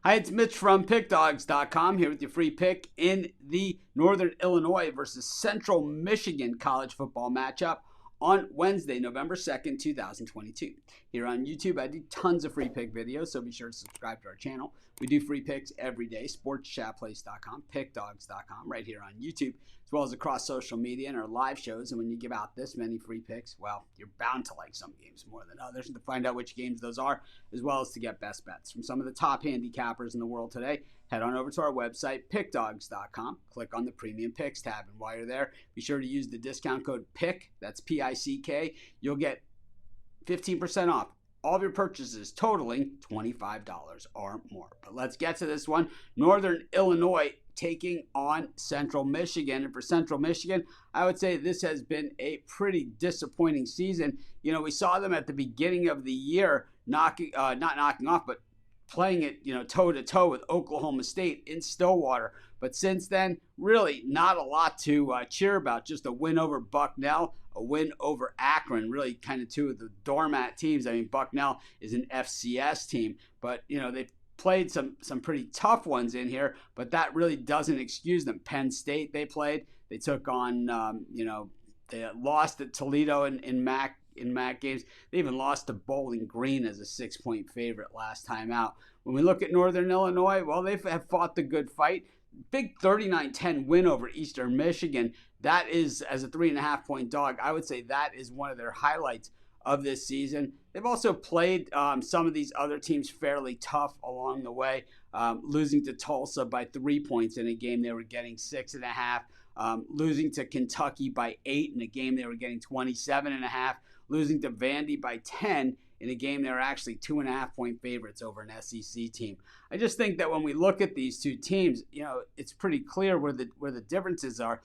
Hi, it's Mitch from Pickdawgz.com here with your free pick in the Northern Illinois versus Central Michigan college football matchup on Wednesday, November 2nd, 2022. Here on YouTube, I do tons of free pick videos, so be sure to subscribe to our channel. We do free picks every day, sportschatplace.com, pickdawgz.com, right here on YouTube, as well as across social media and our live shows. And when you give out this many free picks, well, you're bound to like some games more than others. And to find out which games those are, as well as to get best bets from some of the top handicappers in the world today, head on over to our website, pickdawgz.com. Click on the Premium Picks tab. And while you're there, be sure to use the discount code PICK, that's P-I-C-K. You'll get 15% off all of your purchases totaling $25 or more. But let's get to this one. Northern Illinois taking on Central Michigan. And for Central Michigan, I would say this has been a pretty disappointing season. You know, we saw them at the beginning of the year not knocking off, but playing it, toe-to-toe with Oklahoma State in Stillwater. But since then, really not a lot to cheer about. Just a win over Bucknell, a win over Akron, really kind of two of the doormat teams. I mean, Bucknell is an FCS team, but, they've played some pretty tough ones in here, but that really doesn't excuse them. Penn State they played. They took on, they lost at Toledo in MAC games. They even lost to Bowling Green as a 6-point favorite last time out. When we look at Northern Illinois, well, they have fought the good fight. Big 39-10 win over Eastern Michigan. That is, as a 3.5-point dog, I would say that is one of their highlights of this season. They've also played some of these other teams fairly tough along the way, losing to Tulsa by 3 points in a game they were getting 6.5, losing to Kentucky by 8 in a game they were getting 27.5, losing to Vandy by 10 in a game they were actually 2.5-point favorites over an SEC team. I just think that when we look at these two teams, it's pretty clear where the differences are.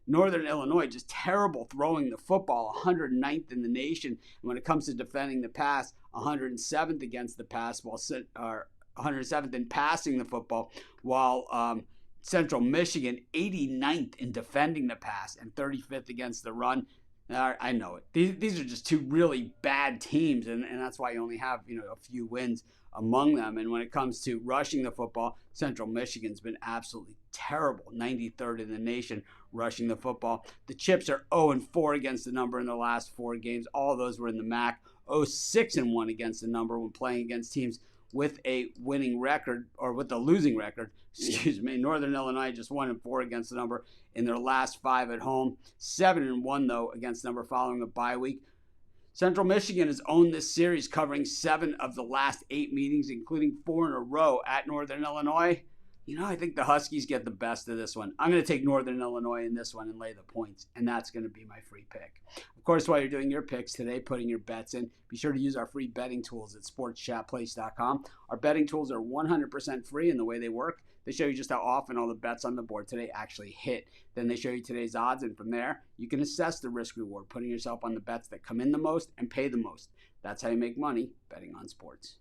Northern Illinois just terrible throwing the football, 109th in the nation. And when it comes to defending the pass, 107th against the pass, while 107th in passing the football, while Central Michigan 89th in defending the pass and 35th against the run. I know it. These are just two really bad teams, and that's why you only have a few wins among them. And when it comes to rushing the football, Central Michigan's been absolutely terrible, 93rd in the nation rushing the football. The Chips are 0-4 against the number in the last 4 games. All of those were in the MAC. 0-6-1 against the number when playing against teams with a winning record, or with a losing record, Northern Illinois just 1-4 against the number in their last 5 at home. 7-1 though against the number following a bye week. Central Michigan has owned this series, covering 7 of the last 8 meetings, including 4 in a row at Northern Illinois. I think the Huskies get the best of this one. I'm going to take Northern Illinois in this one and lay the points, and that's going to be my free pick. Of course, while you're doing your picks today, putting your bets in, be sure to use our free betting tools at sportschatplace.com. Our betting tools are 100% free in the way they work. They show you just how often all the bets on the board today actually hit. Then they show you today's odds, and from there, you can assess the risk-reward, putting yourself on the bets that come in the most and pay the most. That's how you make money betting on sports.